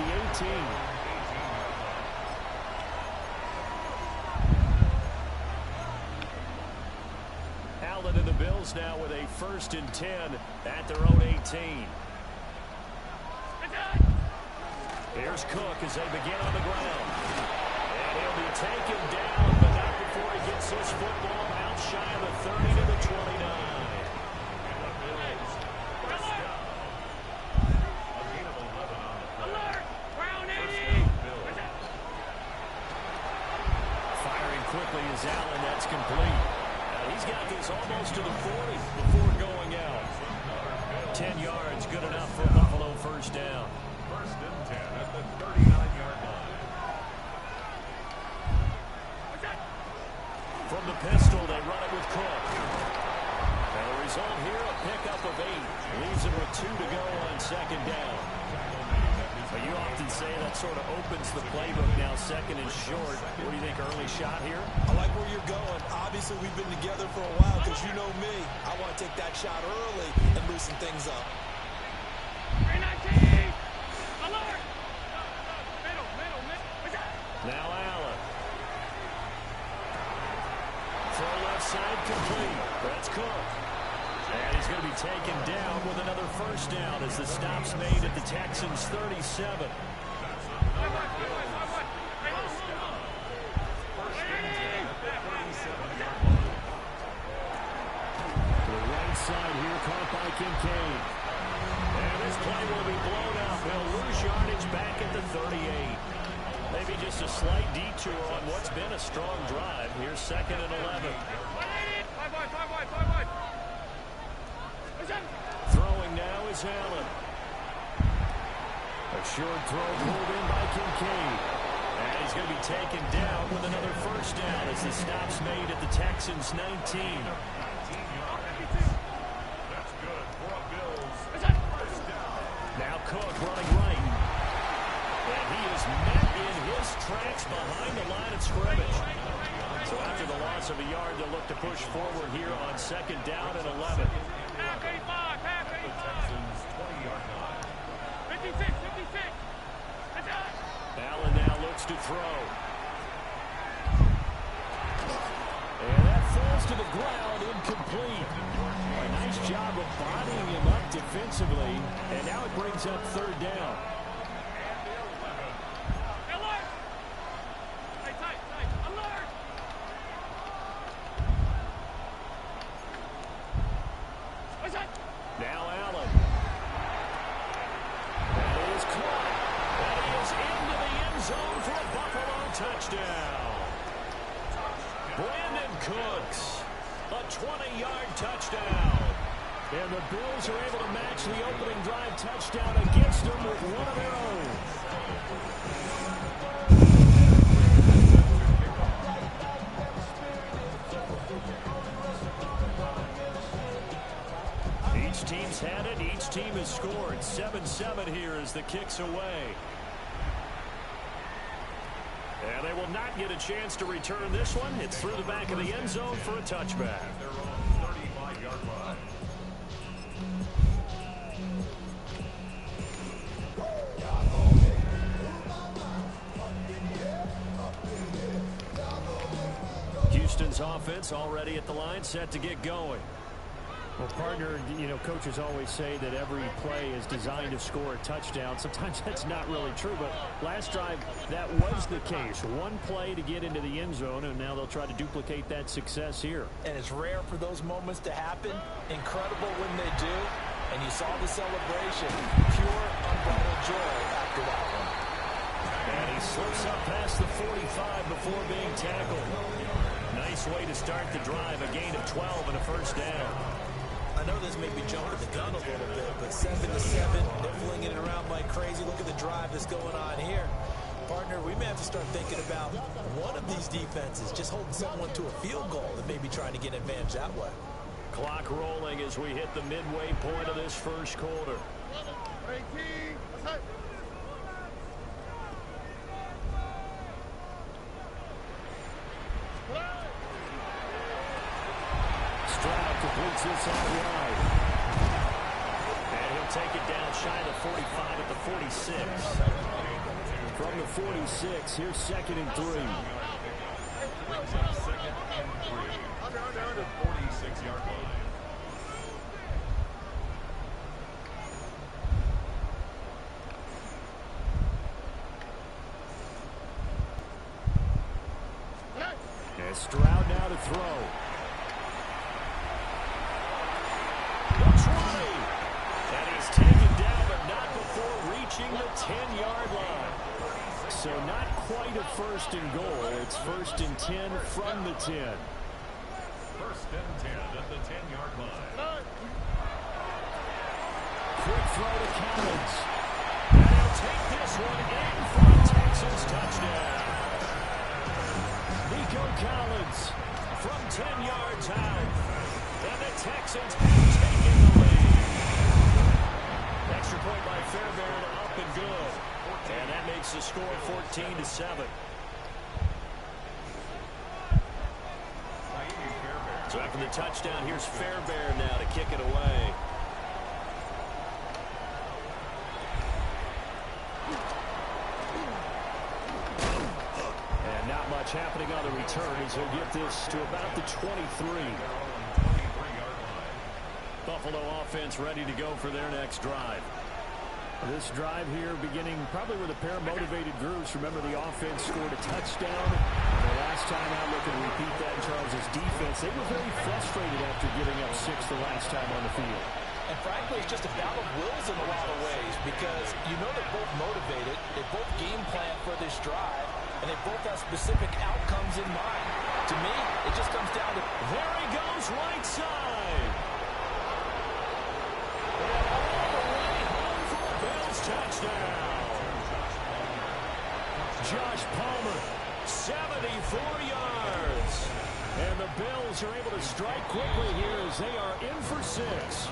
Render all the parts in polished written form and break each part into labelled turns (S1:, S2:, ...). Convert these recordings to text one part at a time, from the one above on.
S1: the 18. Allen and the Bills now with a 1st and 10 at their own 18. Here's Cook as they begin on the ground. And he'll be taken down, but not before he gets his football out shy of the 30 to the 29. Firing quickly is Allen. That's complete. He's got this almost to the 40 before going out. 10 yards, good enough for a Buffalo 1st down.
S2: 1st and 10 at the 39-yard line.
S1: From the pistol, they run it with Cook. And the result here, a pickup of 8. Leaves him with 2 to go on 2nd down. But you often say that sort of opens the playbook now, 2nd and short. What do you think, early shot here?
S3: I like where you're going. Obviously, we've been together for a while because you know me. I want to take that shot early and loosen things up.
S1: Now Allen. Throw left side complete. That's Cook. And he's going to be taken down with another 1st down as the stop's made at the Texans' 37. The right side here caught by Kincaid. And this play will be blown up. He'll lose yardage back at the 38. Maybe just a slight detour on what's been a strong drive. Here's 2nd and 11. Throwing now is Allen. A short throw pulled in by Kincaid. And he's going to be taken down with another 1st down as the stop's made at the Texans' 19.
S2: That's good for a Bills.
S1: Now Cook running right. And he is met in his tracks behind the line of scrimmage. So after the loss of a yard, they'll look to push forward here on 2nd down and 11.
S2: Texans 20-yard line.
S4: 56.
S1: Allen now looks to throw. And that falls to the ground, incomplete. A nice job of bodying him up defensively. And now it brings up 3rd down. Now Allen. That is caught. That is into the end zone for a Buffalo touchdown. Brandon Cooks, a 20-yard touchdown. And the Bills are able to match the opening drive touchdown against them with one of their own. Each team's had it. Each team has scored. 7-7 here as the kick's away. And they will not get a chance to return this one. It's through the back of the end zone for a touchback.
S2: Their own 35-yard line.
S1: Houston's offense already at the line, set to get going.
S5: Well, partner, coaches always say that every play is designed to score a touchdown. Sometimes that's not really true, but last drive, that was the case. One play to get into the end zone, and now they'll try to duplicate that success here.
S3: And it's rare for those moments to happen. Incredible when they do. And you saw the celebration. Pure, unbridled joy after that one.
S1: And he slips up past the 45 before being tackled. Nice way to start the drive, a gain of 12 and a 1st down.
S3: I know this may be jumping the gun a little bit, but 7-7, they're flinging it around like crazy. Look at the drive that's going on here. Partner, we may have to start thinking about one of these defenses just holding someone to a field goal and maybe trying to get an advantage that way.
S1: Clock rolling as we hit the midway point of this 1st quarter. Stroud completes this out wide. And he'll take it down shy of the 45 at the 46.
S5: from the 46. Here's 2nd and 3.
S2: Brings up 2nd and 3. At the 46-yard line.
S5: And Stroud now to throw. Looks running. And he's taken down, but not before reaching the 10-yard line. So not quite a 1st and goal. It's 1st and 10 from the 10.
S2: 1st and 10 at the 10-yard line.
S5: Quick throw to Collins. And he'll take this one in for a Texans touchdown. Nico Collins from 10 yards out. And the Texans have taken the lead. Extra point by Fairbairn, up and good. And that makes the score 14-7. So after the touchdown, here's Fairbairn now to kick it away. And not much happening on the return as he'll get this to about the 23. Buffalo offense ready to go for their next drive. This drive here beginning probably with a pair of motivated groups. Remember, the offense scored a touchdown. The last time out, looking to repeat that in Charles' defense. They were very frustrated after giving up 6 the last time on the field.
S3: And frankly, it's just a battle of wills in a lot of ways because you know they're both motivated. They both game plan for this drive, and they both have specific outcomes in mind. To me, it just comes down to,
S5: there he goes, right side. Touchdown. Josh Palmer, 74 yards. And the Bills are able to strike quickly here as they are in for 6.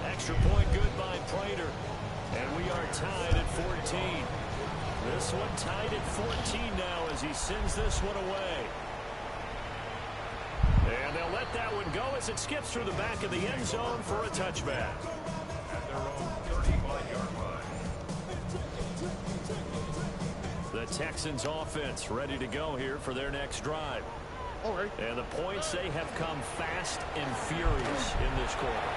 S5: Extra point good by Prater. And we are tied at 14. This one tied at 14 now as he sends this one away. And they'll let that one go as it skips through the back of the end zone for a touchback.
S2: At their own 35-yard line.
S5: The Texans offense ready to go here for their next drive. And the points, they have come fast and furious in this quarter.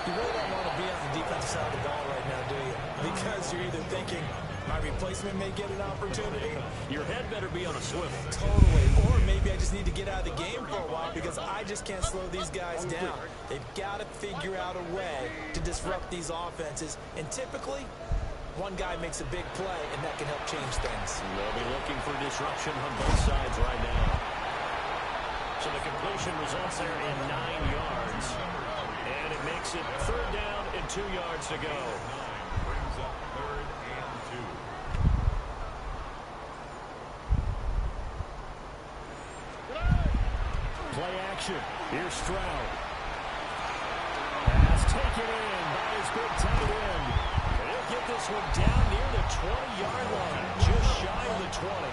S3: you really don't want to be on the defensive side of the ball right now, do you? Because you're either thinking, my replacement may get an opportunity.
S5: Your head better be on a swivel.
S3: Totally. Or maybe I just need to get out of the game for a while because I just can't slow these guys down. They've got to figure out a way to disrupt these offenses. And typically, one guy makes a big play, and that can help change things.
S5: They'll be looking for disruption on both sides right now. So the completion results there in 9 yards. And it makes it 3rd down and 2 yards to go.
S2: Brings up 3rd and 2.
S5: Play action. Here's Stroud. Pass taken in by his big tight end. And he'll get this one down near the 20-yard line, just shy of the 20.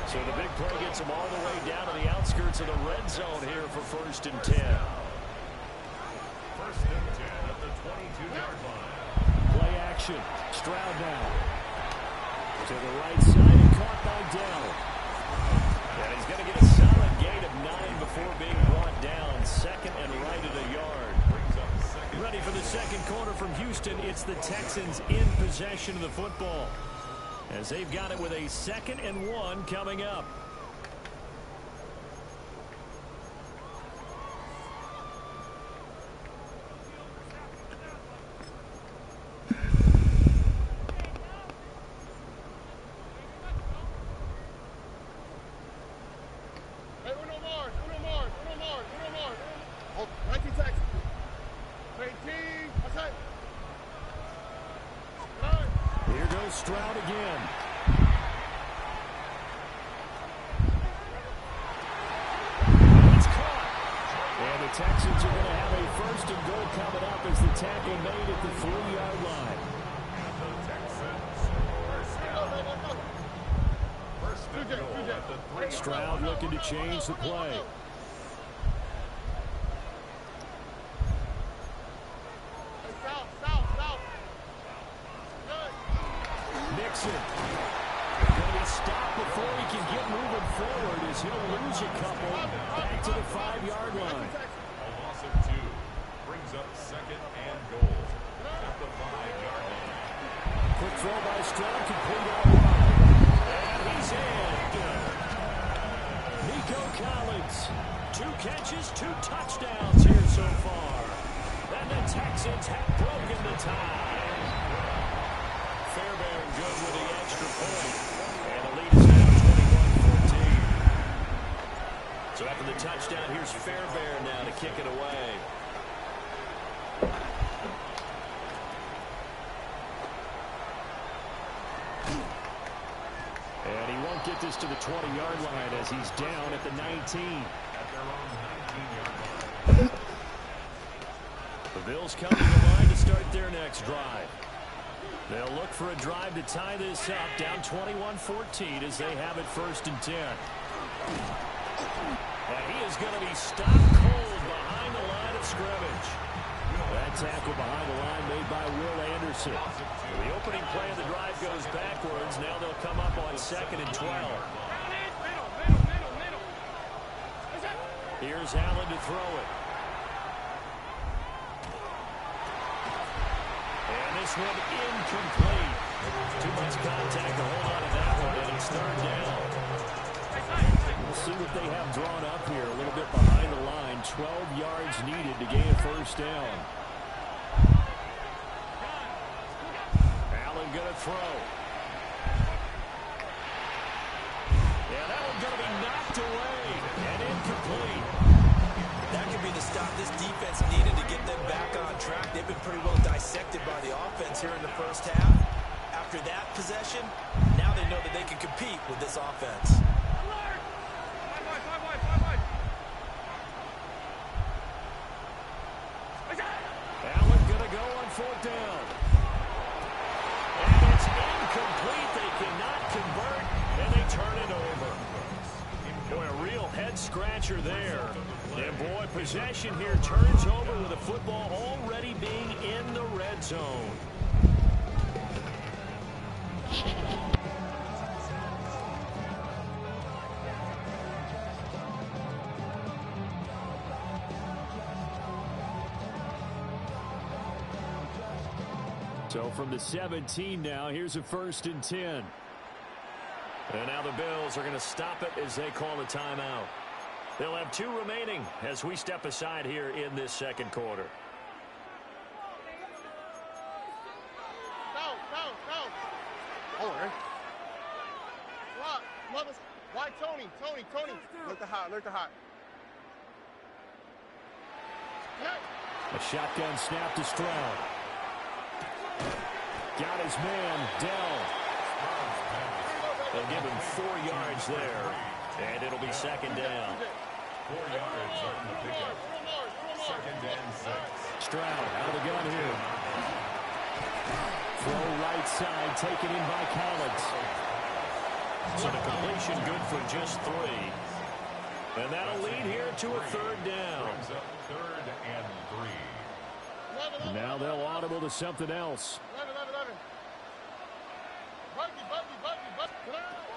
S5: So the big play gets him all the way down to the outskirts of the red zone here for 1st and 10.
S2: 1st and 10 at the 22-yard line.
S5: Play action. Stroud now. To the right side and caught by Dell. And he's going to get a solid gain of 9 before being brought down. 2nd and right at a yard. Ready for the second quarter from Houston. It's the Texans in possession of the football, as they've got it with a 2nd and 1 coming up. Here goes Stroud again. It's caught. And the Texans are going to have a 1st and goal coming up as the tackle made at the 3-yard line.
S2: The Texans first and goal at the 3.
S5: Stroud looking to change the play. Jackson. Going to be stopped before he can get moving forward as he'll lose a couple back to the 5-yard line.
S2: A loss of 2 brings up second and goal at the 5-yard line.
S5: Quick throw by Stroud, complete all wide. And he's in. Nico Collins, 2 catches, 2 touchdowns here so far. And the Texans have broken the tie. Fairbairn good with the extra point. And the lead is now 21-14. So after the touchdown, here's Fairbairn now to kick it away. And he won't get this to the 20-yard line as he's down at the 19.
S2: At their own 19-yard line.
S5: The Bills come to the line to start their next drive. They'll look for a drive to tie this up, down 21-14 as they have it 1st and 10. And he is going to be stopped cold behind the line of scrimmage. That tackle behind the line made by Will Anderson. The opening play of the drive goes backwards. Now they'll come up on 2nd and 12. Here's Allen to throw it. And this one incomplete. Too much contact to hold on to that one, and it's 3rd down. We'll see what they have drawn up here. A little bit behind the line. 12 yards needed to gain a 1st down. Allen going to throw. Yeah, that one's going to be knocked away and incomplete.
S3: That could be the stop this defense needed to get them back on track. They've been pretty well dissected by the offense here in the 1st half. After that possession, now they know that they can compete with this offense.
S5: Allen going to go on 4th down. And it's incomplete. They cannot convert, and they turn it over. Boy, a real head-scratcher there. And, boy, possession here turns over with the football already being in the red zone. So from the 17 now, here's a 1st and 10. And now the Bills are going to stop it as they call a timeout. They'll have 2 remaining as we step aside here in this 2nd quarter.
S4: All right. Why Tony? Look the hot.
S5: A shotgun snap to Stroud. Got his man, Dell. They'll give him 4 yards there, and it'll be 2nd down.
S2: 4 yards on the pickup. 2nd and 6.
S5: Stroud out of the gun here. Throw right side, taken in by Collins. So the completion good for just 3. And that'll lead here to a 3rd down.
S2: Brings up 3rd and 3.
S5: Now they'll audible to something else.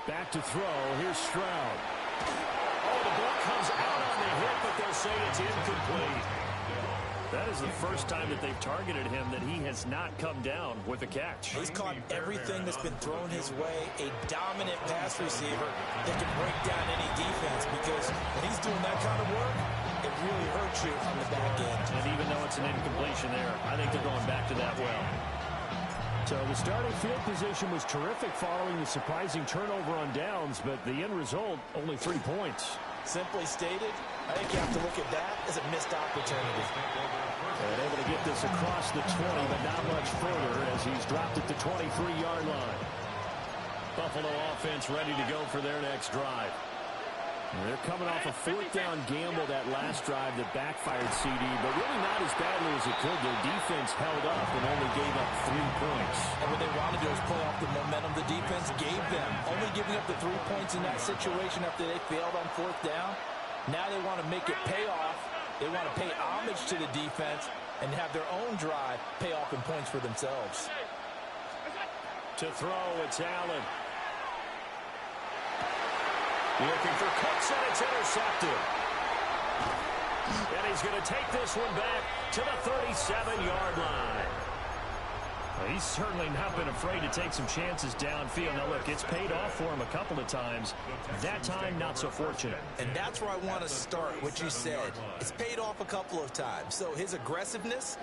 S5: Back to throw. Here's Stroud. Oh, the ball comes out on the hit, but they'll say it's incomplete. That is the first time that they've targeted him that he has not come down with a catch.
S3: He's caught everything that's been thrown his way. A dominant pass receiver that can break down any defense, because when he's doing that kind of work, it really hurts you on the back end.
S5: And even though it's an incompletion there, I think they're going back to that well. So the starting field position was terrific following the surprising turnover on downs, but the end result, only 3 points.
S3: Simply stated, I think you have to look at that as a missed opportunity.
S5: And able to get this across the 20, but not much further as he's dropped at the 23-yard line. Buffalo offense ready to go for their next drive. And they're coming off a 4th down gamble that last drive that backfired CD, but really not as badly as it could. Their defense held up and only gave up 3 points.
S3: And what they want to do is play off the momentum the defense gave them. Only giving up the 3 points in that situation after they failed on 4th down. Now they want to make it pay off. They want to pay homage to the defense and have their own drive pay off in points for themselves.
S1: To throw, it's Allen. Looking for Cooks, and it's intercepted. And he's going to take this one back to the 37-yard line.
S5: Well, he's certainly not been afraid to take some chances downfield. Now, look, it's paid off for him a couple of times. That time, not so fortunate.
S3: And that's where I want to start, what you said. It's paid off a couple of times. So his aggressiveness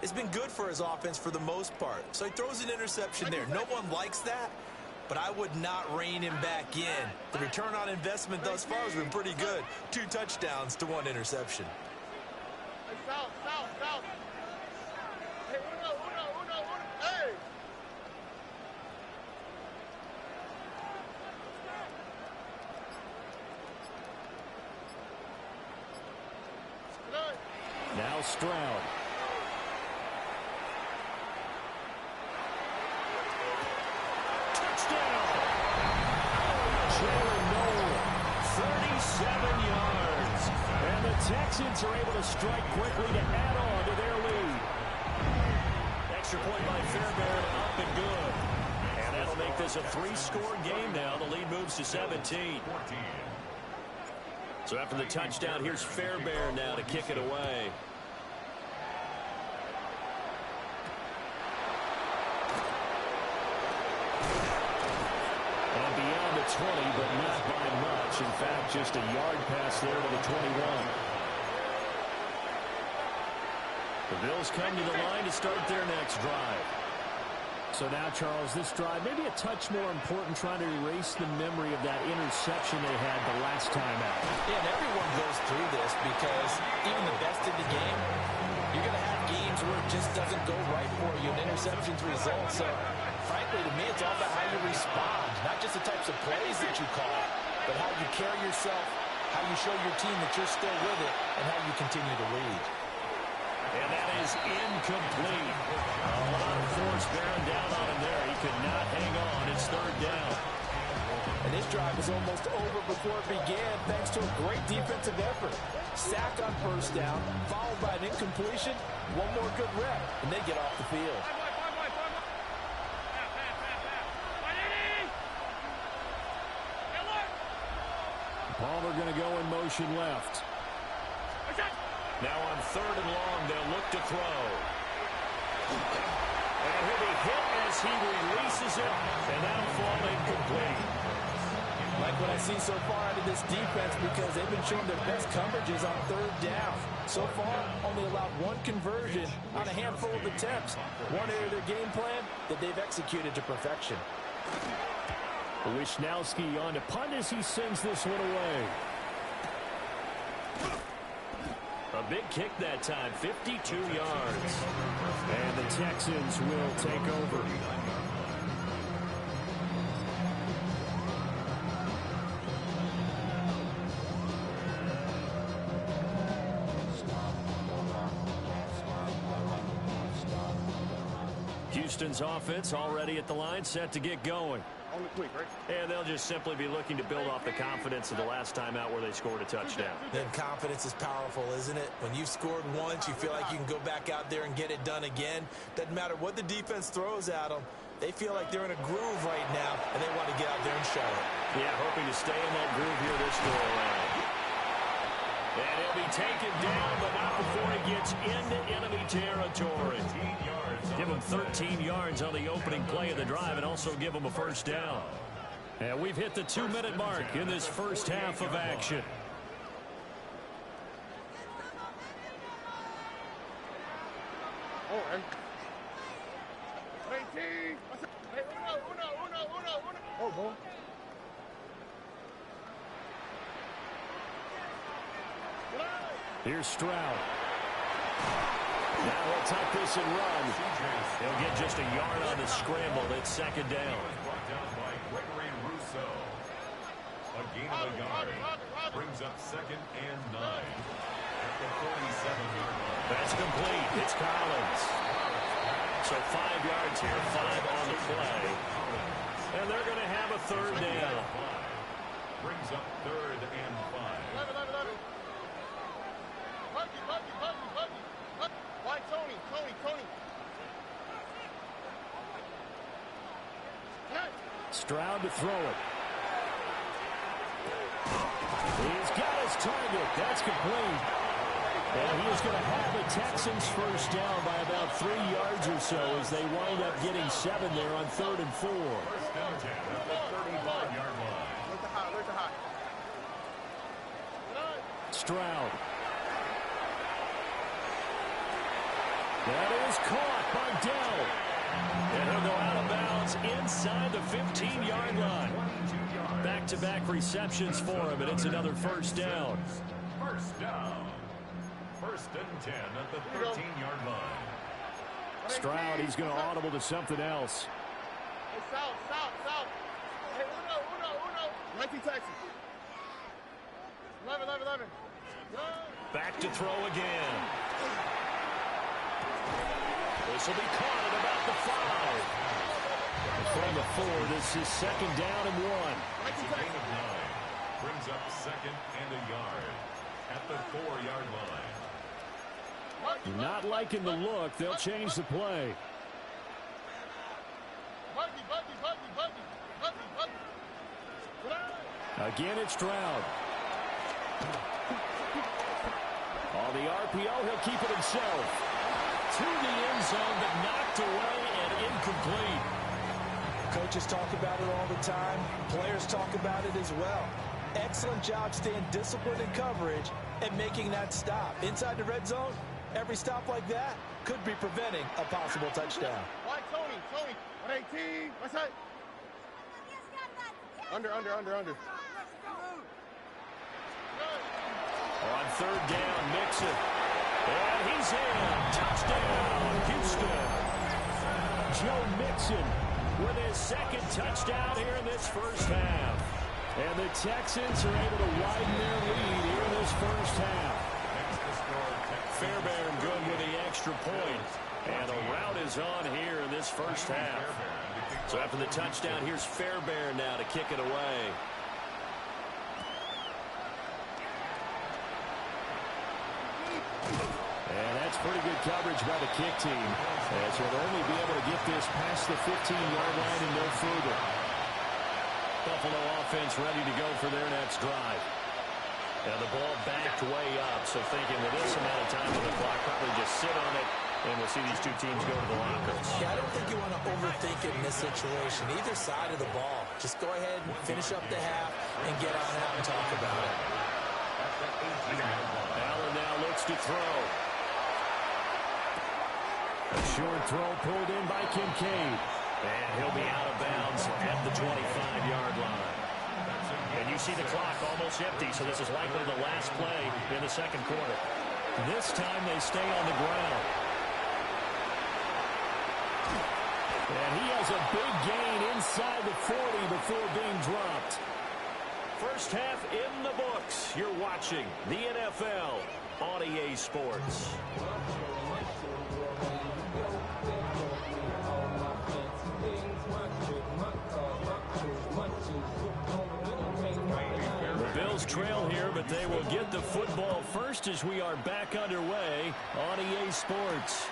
S3: has been good for his offense for the most part. So he throws an interception there. No one likes that, but I would not rein him back in. The return on investment thus far has been pretty good. 2 touchdowns to 1 interception.
S4: South. Hey, uno. Hey!
S5: Now Stroud.
S1: Touchdown! Jalen Noel, 37 yards.
S5: And the Texans are able to strike quickly to add on to their lead.
S1: Extra point by Fairbairn, up and good. And that'll make this a 3-score game now. The lead moves to 17. So after the touchdown, here's Fairbairn now to kick it away.
S5: And beyond the 20, but not by much. In fact, just a yard pass there to the 21.
S1: The Bills come to the line to start their next drive.
S5: So now, Charles, this drive maybe a touch more important, trying to erase the memory of that interception they had the last time out.
S3: Yeah, and everyone goes through this because even the best in the game, you're going to have games where it just doesn't go right for you, and interceptions result. So, frankly, to me, it's all about how you respond, not just the types of plays that you call, but how you carry yourself, how you show your team that you're still with it, and how you continue to lead.
S1: And that is incomplete. A lot of force bearing down on him there. He could not hang on. It's 3rd down.
S3: And this drive was almost over before it began thanks to a great defensive effort. Sack on 1st down, followed by an incompletion. One more good rep, and they get off the field.
S5: Palmer going to go in motion left.
S1: Now on 3rd and long, they'll look to throw. And he'll be hit as he releases it, and that'll fall incomplete.
S3: Like what I see so far out of this defense, because they've been showing their best coverages on 3rd down. So far, only allowed 1 conversion on a handful of attempts. One area of their game plan that they've executed to perfection.
S5: Wisnowski on to punt as he sends this one away.
S1: A big kick that time, 52 yards.
S5: And the Texans will take over. Houston's offense already at the line, set to get going.
S4: On the quick, right?
S1: And they'll just simply be looking to build off the confidence of the last time out where they scored a touchdown.
S3: Then confidence is powerful, isn't it? When you've scored once, you feel like you can go back out there and get it done again. Doesn't matter what the defense throws at them. They feel like they're in a groove right now, and they want to get out there and show it.
S1: Yeah, hoping to stay in that groove here this go around. And he'll be taken down, but not before he gets into enemy territory. Give him 13 yards on the opening play of the drive and also give him a 1st down.
S5: And we've hit the 2-minute mark in this first half of action.
S4: Oh, and 19. Hey, uno. Oh, boy.
S5: Here's Stroud.
S1: Now he'll tuck this and run. He'll get just a yard on the scramble. It's 2nd down.
S2: Brought down by Gregory Rousseau. A gain of a yard. Brings up 2nd and 9. At the 47-yard line.
S1: That's complete. It's Collins. So 5 yards here, 5 on the play. And they're going to have a 3rd down.
S2: Brings up 3rd and 5.
S4: 11. Huggy. Why, Tony?
S5: Stroud to throw it. He's got his target. That's complete. And he is going to have the Texans first down by about 3 yards or so as they wind up getting 7 there on 3rd and 4.
S2: First down 10 at the 35-yard line.
S4: Where's the hot?
S5: Stroud. That is caught by Dell. And he'll go out of bounds inside the 15-yard line. Back-to-back receptions for him, and it's another first down.
S2: First down. First and 10 at the 13-yard line.
S5: Stroud, he's going to audible to something else.
S4: Hey, south. Hey, uno. 19 Texas. 11.
S1: Back to throw again. This will be caught at about the 5.
S5: From the 4, this is 2nd down and 1.
S2: It's a gain of 9. Brings up 2nd and a yard at the 4-yard line.
S5: Not liking the look. They'll change the play. Again, it's Stroud. On the RPO, he'll keep it himself. To the end zone, but knocked away and incomplete.
S3: Coaches talk about it all the time. Players talk about it as well. Excellent job staying disciplined in coverage and making that stop. Inside the red zone, every stop like that could be preventing a possible touchdown.
S4: Why, Tony? 118. What's that? Under.
S1: On 3rd down, Mixon. And he's in. Touchdown, Houston.
S5: Joe Mixon with his 2nd touchdown here in this first half. And the Texans are able to widen their lead here in this first half.
S1: Fairbairn good with the extra point. And the route is on here in this first half. So after the touchdown, here's Fairbairn now to kick it away.
S5: And that's pretty good coverage by the kick team, as he'll only be able to get this past the 15-yard line and no further.
S1: Buffalo offense ready to go for their next drive. And the ball backed way up, so thinking with this amount of time on the clock, probably just sit on it, and we'll see these two teams go to the lockers.
S3: Yeah, I don't think you want to overthink it in this situation. Either side of the ball. Just go ahead and finish up the half and get on out and talk about it.
S1: Allen now looks to throw.
S5: A short throw pulled in by Kincaid.
S1: And he'll be out of bounds at the 25-yard line. And you see the clock almost empty, so this is likely the last play in the second quarter.
S5: This time they stay on the ground. And he has a big gain inside the 40 before being dropped.
S1: First half in the books. You're watching the NFL on EA Sports.
S5: The Bills trail here, but they will get the football first as we are back underway on EA Sports.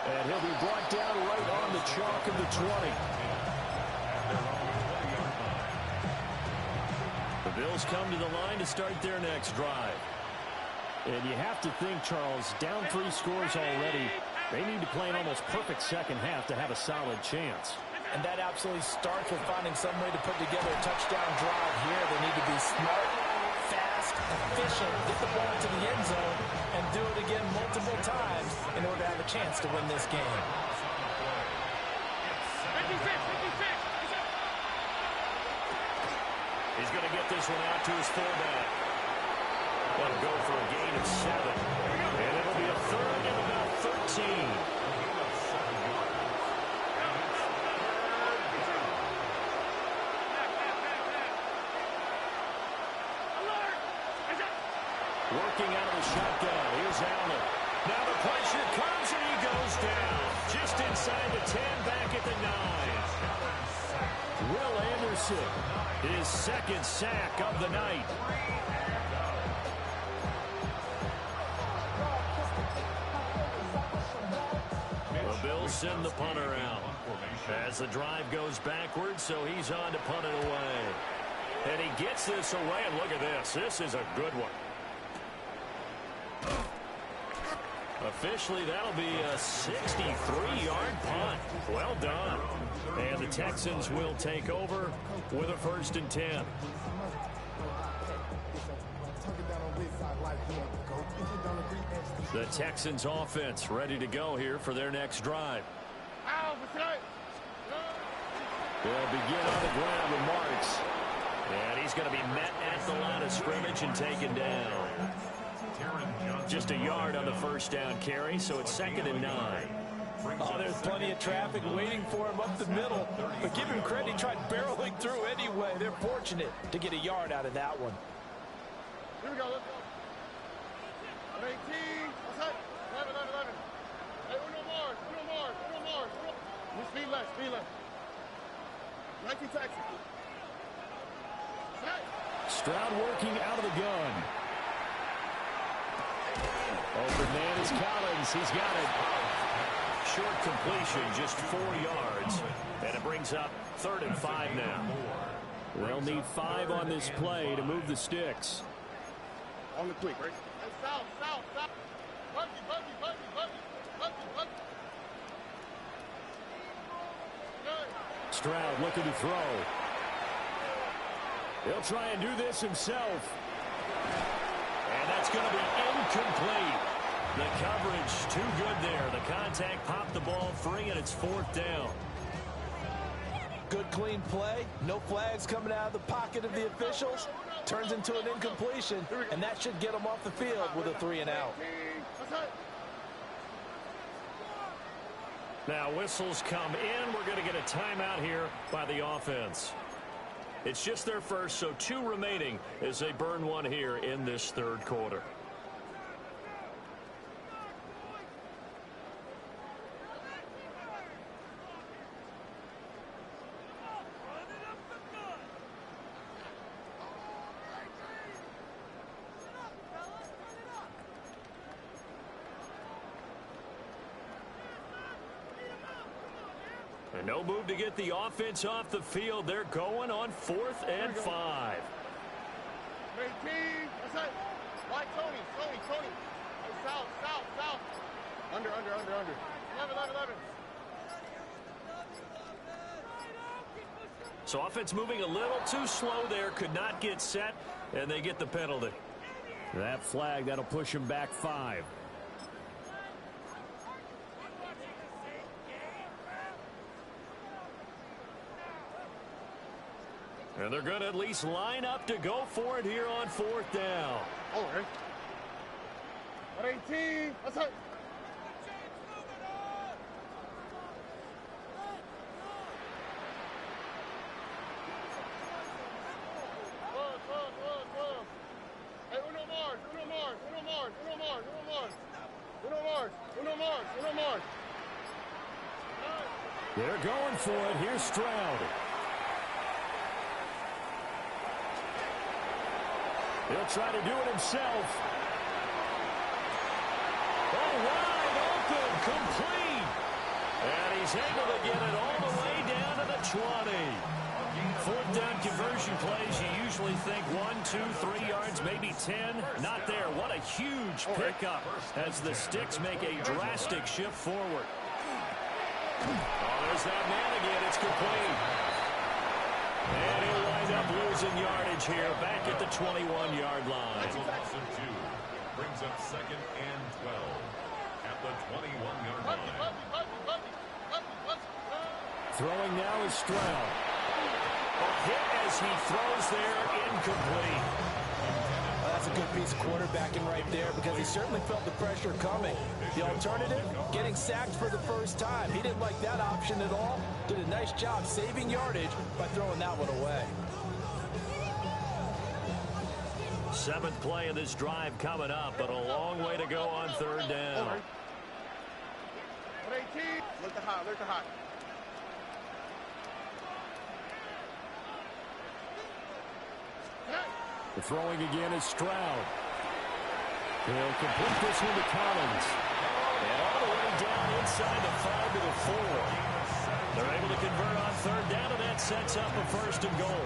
S5: And he'll be brought down right on the chalk of the 20. The Bills come to the line to start their next drive. And you have to think, Charles, down 3 scores already. They need to play an almost perfect second half to have a solid chance.
S3: And that absolutely starts with finding some way to put together a touchdown drive here. They need to be smart, fast, efficient, get the ball to the end zone, and do it again multiple times in order to have a chance to win this game.
S4: 56.
S1: He's going to get this one out to his fullback. That'll go for a gain of 7. And it'll be a 3rd and about 13. Working out of the shotgun. Here's Allen. Now the pressure comes and he goes down. Just inside the 10, back at the 9.
S5: Will Anderson, his 2nd sack of the night. The Bills
S1: will send the punter out. As the drive goes backwards, so he's on to punt it away. And he gets this away, and look at this. This is a good one. Officially, that'll be a 63-yard punt. Well done. And the Texans will take over with a 1st and 10. The Texans offense ready to go here for their next drive. They'll begin on the ground with Marks. And he's going to be met at the line of scrimmage and taken down. Just a yard on the 1st down carry, so it's 2nd and 9.
S3: Oh, there's plenty of traffic waiting for him up the middle. But give him credit, he tried barreling through anyway. They're fortunate to get a yard out of that one.
S4: Here we go, let's go. 18, what's that? 11. Hey, uno more. Speed left. 19 taxi.
S5: Stroud working out of the gun. Open man is Collins. He's got it.
S1: Short completion, just 4 yards. And it brings up 3rd and 5 now.
S5: They'll need 5 on this play to move the sticks.
S4: On the quick, right? Hey, south. Buggy.
S5: Stroud looking to throw. He'll try and do this himself.
S1: And that's going to be incomplete. The coverage too good there. The contact popped the ball free, and it's 4th down.
S3: Good clean play. No flags coming out of the pocket of the officials. Turns into an incompletion, and that should get them off the field with a 3 and out.
S1: Now whistles come in. We're going to get a timeout here by the offense. It's just their first, so 2 remaining as they burn one here in this 3rd quarter. And no move to get the offense off the field. They're going on 4th and 5.
S4: 18, that's it. Right, Tony. Hey, south. Under. 11.
S1: So offense moving a little too slow there. Could not get set, and they get the penalty.
S5: That flag, that'll push him back 5.
S1: And they're going to at least line up to go for it here on 4th down.
S4: All right. 18, that's it. Hey, uno more.
S5: They're going for it. Here's Stroud. He'll try to do it himself.
S1: Oh, wide open, complete. And he's able to get it all the way down to the 20. 4th down conversion plays, you usually think 1, 2, 3 yards, maybe 10. Not there. What a huge pickup as the Sticks make a drastic shift forward. Oh, there's that man again. It's complete. And he'll wind up losing yardage here back at the 21-yard line.
S2: Brings up 2nd and 12 at the 21-yard line.
S5: Throwing now is Stroud.
S1: A hit as he throws there, incomplete.
S3: Well, that's a good piece of quarterbacking right there because he certainly felt the pressure coming. The alternative, getting sacked for the first time. He didn't like that option at all. Did a nice job saving yardage by throwing that one away.
S1: 7th play of this drive coming up, but a long way to go on 3rd down.
S4: 18, look the hot.
S5: The throwing again is Stroud. He'll complete this one to Collins.
S1: And all the way down inside the 5 to the 4. They're able to convert on third down, and that sets up a first and goal.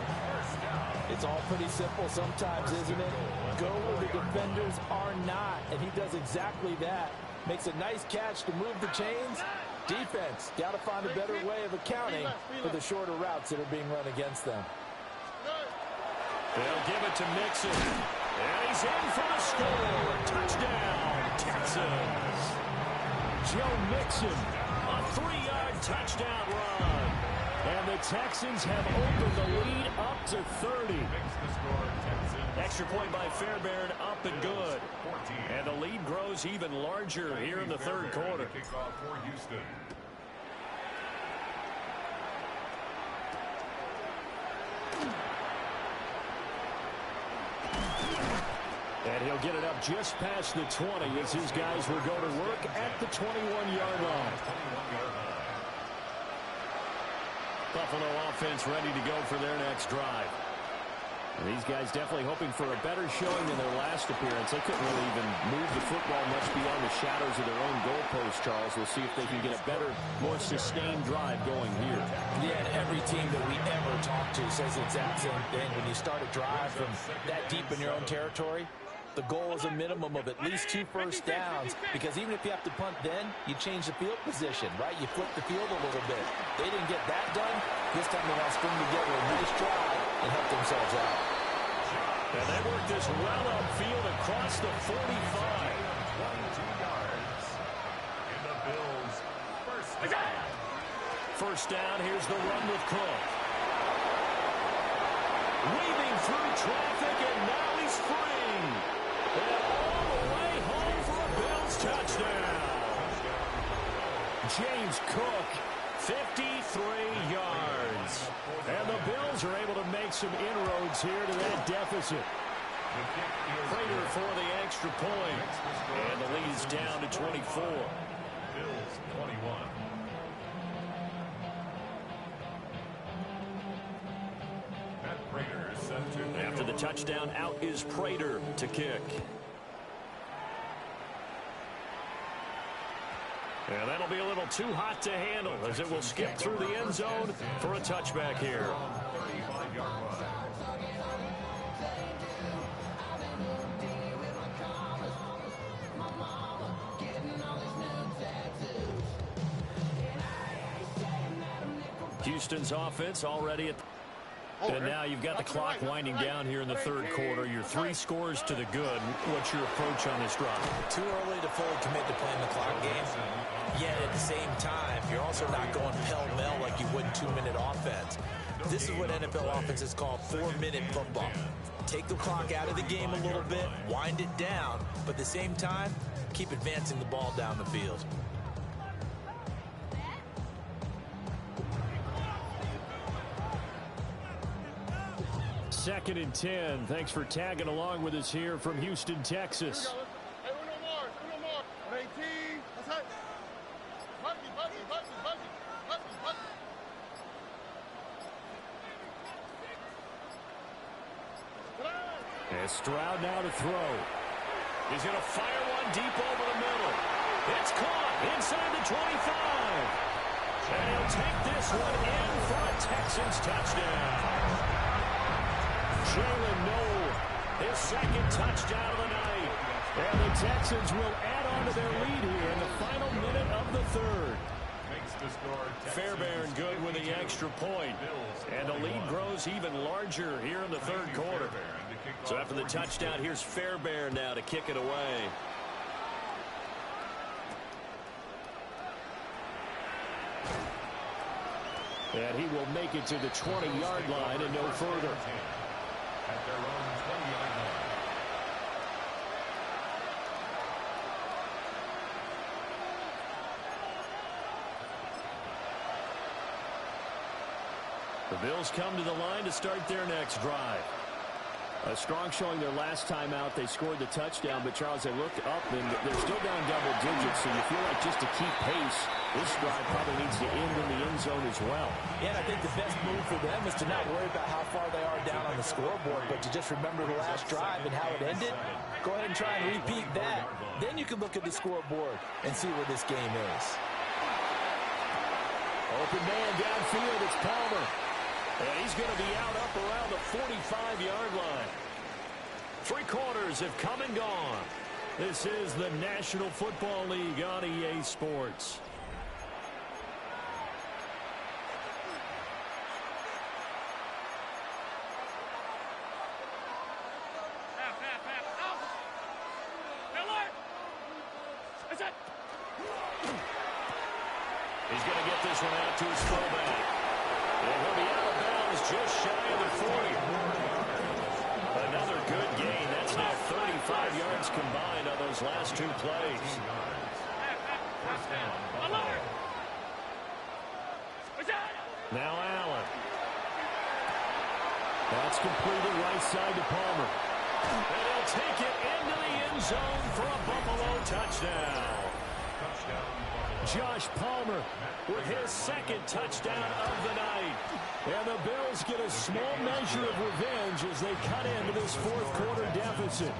S3: It's all pretty simple sometimes, isn't it? Go where the defenders are not, and he does exactly that. Makes a nice catch to move the chains. Defense, got to find a better way of accounting for the shorter routes that are being run against them.
S1: They'll give it to Mixon. And he's in for the score. Touchdown, Texans.
S5: Joe Mixon, a 3-yard touchdown run. And the Texans have opened the lead up to 30.
S1: Extra point by Fairbairn, up and good. And the lead grows even larger here in the third quarter.
S5: And he'll get it up just past the 20 as his guys will go to work at the 21-yard line.
S1: Buffalo offense ready to go for their next drive.
S5: And these guys definitely hoping for a better showing than their last appearance. They couldn't really even move the football much beyond the shadows of their own goalpost, Charles. We'll see if they can get a better, more sustained drive going here.
S3: Yeah, and every team that we ever talk to says the exact same thing. When you start a drive from that deep in your own territory, the goal is a minimum of at least 2 first downs, because even if you have to punt then, you change the field position, right? You flip the field a little bit. They didn't get that done. This time they want to string together a nice drive and help themselves out.
S1: And they work this well upfield across the 45. 22
S2: yards. And the Bills first down.
S1: First down, here's the run with Cook. Weaving through traffic, and now he's free. And all the way home for a Bills touchdown. James Cook, 53 yards. And the Bills are able to make some inroads here to that deficit. Prater for the extra point. And the lead's down to 24.
S2: Bills 21. Prater is set to.
S1: After the touchdown, out is Prater to kick. And that'll be a little too hot to handle as it will skip through the end zone for a touchback here.
S2: 35-yard line.
S1: Houston's offense already at and now you've got the clock winding down here in the third quarter. Your 3 scores to the good. What's your approach on this drive?
S3: Too early to fully commit to playing the clock game. Yet at the same time, you're also not going pell-mell like you would in 2-minute offense. This is what NFL offenses call 4-minute football. Take the clock out of the game a little bit, wind it down, but at the same time, keep advancing the ball down the field.
S5: Second and 10. Thanks for tagging along with us here from Houston, Texas.
S4: Hey, uno more. 18. That's it. Button.
S5: And Stroud now to throw.
S1: He's going to fire one deep over the middle. It's caught inside the 25. And he'll take this one in for a Texans touchdown. Jalen Noel, his second touchdown of the night.
S5: And the Texans will add on to their lead here in the final minute of the third.
S1: Fairbairn good with the extra point. And the lead grows even larger here in the third quarter. So after the touchdown, here's Fairbairn now to kick it away.
S5: And he will make it to the 20-yard line and no further.
S2: At their own 20-yard line.
S1: The Bills come to the line to start their next drive.
S5: A strong showing their last time out. They scored the touchdown, but Charles, they looked up and they're still down double digits. So you feel like just to keep pace, this drive probably needs to end in the end zone as well.
S3: Yeah, and I think the best move for them is to not worry about how far they are down on the scoreboard, but to just remember the last drive and how it ended. Go ahead and try and repeat that. Then you can look at the scoreboard and see where this game is.
S5: Open man downfield. It's Palmer.
S1: And he's going to be out up around the 45-yard line. 3 quarters have come and gone. This is the National Football League on EA Sports. He's going to get this one out to his fullback. And he'll be out of bounds just shy of the 40. Another good gain. That's now 35 yards combined on those last 2 plays. Now Allen.
S5: That's completed right side to Palmer.
S1: And he'll take it into the end zone for a Buffalo touchdown.
S5: Josh Palmer
S1: With his second touchdown of the night. And the Bills get a small measure of revenge as they cut into this fourth quarter deficit.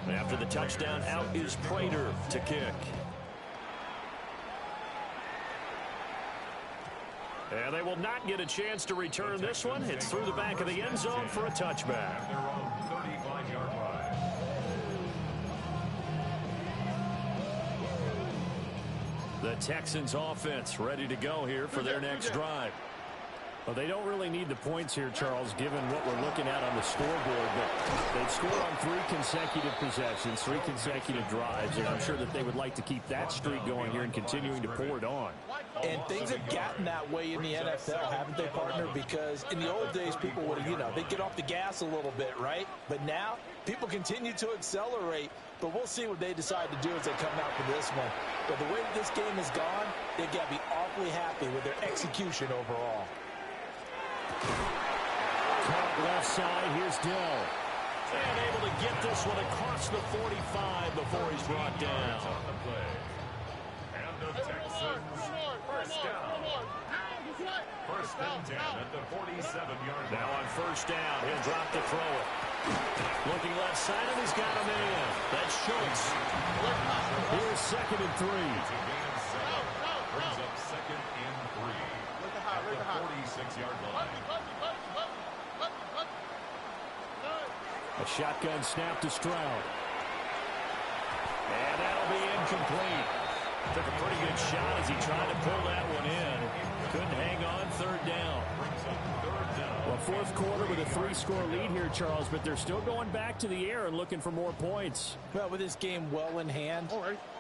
S1: After the touchdown, out is Prater to kick. And they will not get a chance to return this one. It's through the back of the end zone for a touchback.
S2: Their own 35-yard line.
S1: The Texans offense ready to go here for their next drive.
S5: Well, they don't really need the points here, Charles, given what we're looking at on the scoreboard. But they've scored on 3 consecutive possessions, 3 consecutive drives, and I'm sure that they would like to keep that streak going here and continuing to pour it on.
S3: And things have gotten that way in the NFL, haven't they, partner? Because in the old days, people would, they'd get off the gas a little bit, right? But now, people continue to accelerate. But we'll see what they decide to do as they come out for this one. But the way that this game has gone, they've got to be awfully happy with their execution overall.
S5: Caught left side. Here's Dell.
S1: And able to get this one across the 45 before he's brought down.
S2: On the play. And the Texans first down. First and 10 at the 47-yard line.
S1: Now on first down, he'll drop to throw it. Looking left side, and he's got a man. That's Schultz.
S5: Here's 2nd and 3.
S2: Brings up 2nd and 3 at the 46-yard line.
S5: A shotgun snap to Stroud.
S1: And that'll be incomplete. Took a pretty good shot as he tried to pull that one in. Couldn't hang on. 3rd down.
S5: Well, 4th quarter with a 3-score lead here, Charles, but they're still going back to the air and looking for more points.
S3: Well, with this game well in hand,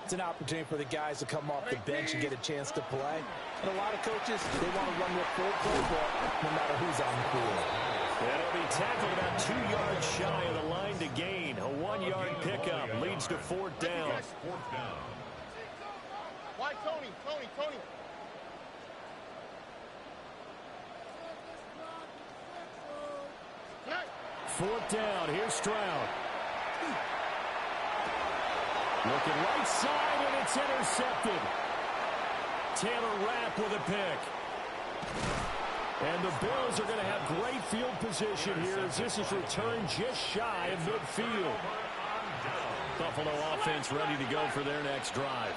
S3: it's an opportunity for the guys to come off the bench and get a chance to play. And a lot of coaches, they want to run their full playbook no matter who's on the field.
S1: That'll be tackled about 2 yards shy of the line to gain. A 1-yard pickup leads to 4th down.
S2: 4th down.
S4: Why Tony?
S5: 4th down. Here's Stroud. Looking right side, and it's intercepted.
S1: Taylor Rapp with a pick.
S5: And the Bills are going to have great field position here as this is returned just shy of midfield.
S1: Buffalo offense ready to go for their next drive.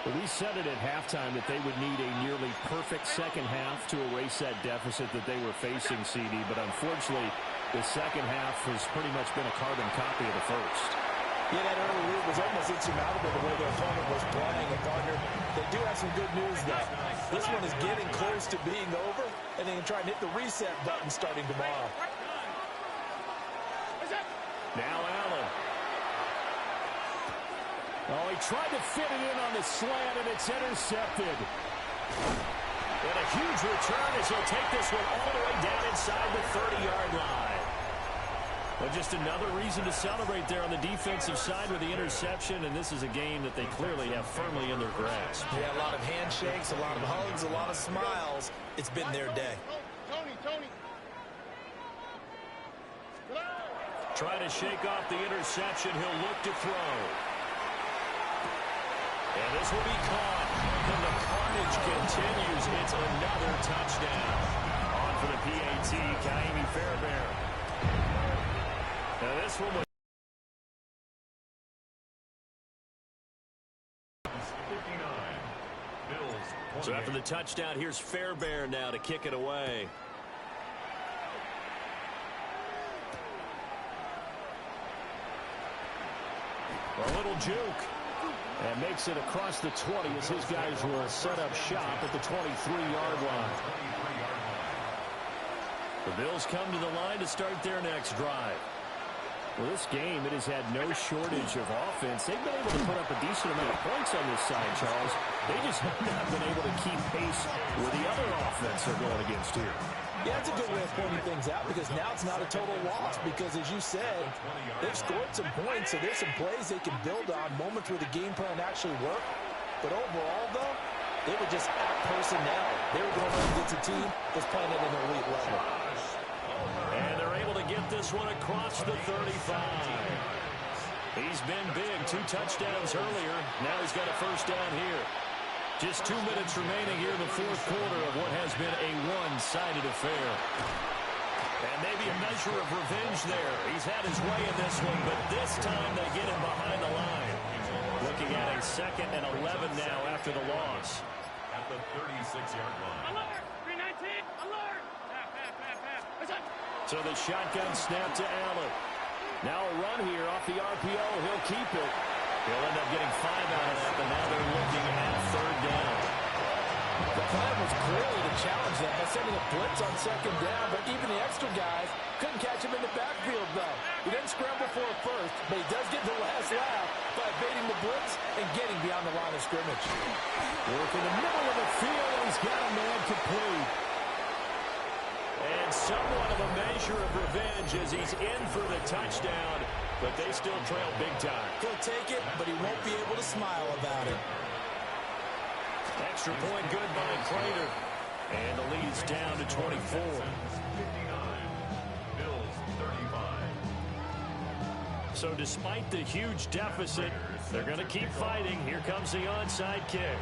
S5: Well, we said it at halftime that they would need a nearly perfect second half to erase that deficit that they were facing, CD. But unfortunately, the second half has pretty much been a carbon copy of the first.
S3: Yeah, that early lead was almost insurmountable the way their opponent was playing. And, partner, they do have some good news, though. This one is getting close to being over, and they can try and hit the reset button starting tomorrow.
S1: Now Allen.
S5: Oh, he tried to fit it in on the slant, and it's intercepted.
S1: And a huge return as he'll take this one all the way down inside the 30-yard line. Well, just another reason to celebrate there on the defensive side with the interception, and this is a game that they clearly have firmly in their grasp.
S3: Yeah, a lot of handshakes, a lot of hugs, a lot of smiles. It's been their day.
S4: Tony.
S1: Trying to shake off the interception. He'll look to throw. And this will be caught. And the carnage continues. It's another touchdown. On for the PAT, Kaimi Fairbairn. Now this one was
S2: Bills.
S1: So after the touchdown, here's Fairbairn now to kick it away. A little juke.
S5: And makes it across the 20 as his guys will set up shop at the 23-yard line.
S1: The Bills come to the line to start their next drive.
S5: Well, this game, it has had no shortage of offense. They've been able to put up a decent amount of points on this side, Charles. They just have not been able to keep pace with the other offense they're going against here.
S3: Yeah, it's a good way of pointing things out because now it's not a total loss because, as you said, they've scored some points, so there's some plays they can build on, moments where the game plan actually worked. But overall, though, they were just out personnel. They were going up against a team that's playing at an elite level.
S1: And they're able to get this one across the 35. He's been big, 2 touchdowns earlier. Now he's got a first down here. Just 2 minutes remaining here in the fourth quarter of what has been a one-sided affair. And maybe a measure of revenge there. He's had his way in this one, but this time they get him behind the line. Looking at a 2nd and 11 now after the loss.
S2: At the 36-yard line.
S4: Alert! 319! Alert! Pass.
S1: So the shotgun snap to Allen.
S5: Now a run here off the RPO. He'll keep it.
S1: He'll end up getting 5 out of that, but now they're looking at 3rd down.
S3: The plan was clearly to challenge them by sending a blitz on 2nd down, but even the extra guys couldn't catch him in the backfield, though. He didn't scramble for a first, but he does get the last laugh by evading the blitz and getting beyond the line of scrimmage.
S5: Work in the middle of the field. He's got a man complete.
S1: And somewhat of a measure of revenge as he's in for the touchdown, but they still trail big time.
S3: He'll take it, but he won't be able to smile about it.
S1: Extra point good by Crater. And the lead's down to 24.
S2: 59. Bills 35.
S1: So despite the huge deficit, they're going to keep fighting. Here comes the onside kick.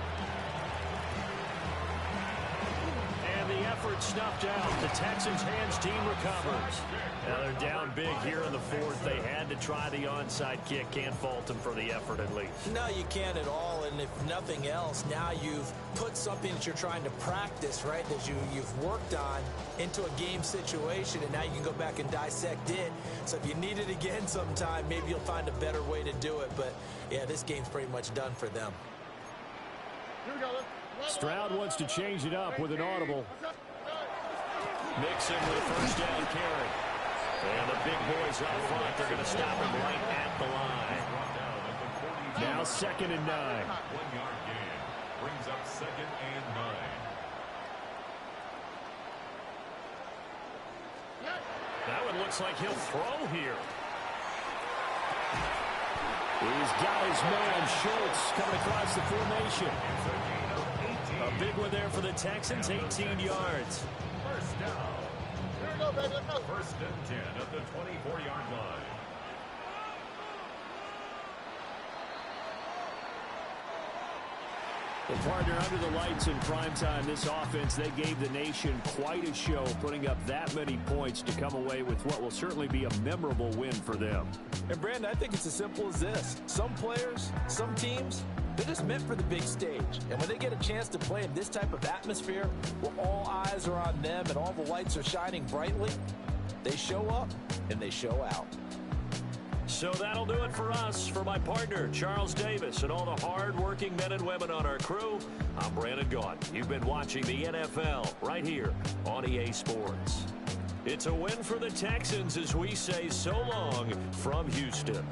S1: And the effort snuffed out. The Texans' hands team recovers. Now they're down big here in the fourth. They had to try the onside kick. Can't fault them for the effort at least.
S3: No, you can't at all. And if nothing else, now you've put something that you're trying to practice, right, that you've worked on into a game situation, and now you can go back and dissect it. So if you need it again sometime, maybe you'll find a better way to do it. But, yeah, this game's pretty much done for them.
S4: Here we go.
S5: Stroud wants to change it up with an audible.
S1: Mixon with first down carry. And the big boys up front, they're going to stop him right at the line.
S5: Now 2nd and 9.
S2: 1-yard gain. Brings up 2nd and 9.
S1: That one looks like he'll throw here.
S5: He's got his man, Schultz, coming across the formation.
S1: A big one there for the Texans, 18 yards.
S2: First down.
S4: Here we go, baby. Let's go.
S2: 1st and 10 at the 24-yard line.
S5: Well, partner, under the lights in primetime, this offense, they gave the nation quite a show, putting up that many points to come away with what will certainly be a memorable win for them.
S3: And, Brandon, I think it's as simple as this. Some players, some teams, they're just meant for the big stage. And when they get a chance to play in this type of atmosphere where all eyes are on them and all the lights are shining brightly, they show up and they show out.
S1: So that'll do it for us. For my partner, Charles Davis, and all the hard-working men and women on our crew, I'm Brandon Gaudin. You've been watching the NFL right here on EA Sports. It's a win for the Texans as we say so long from Houston.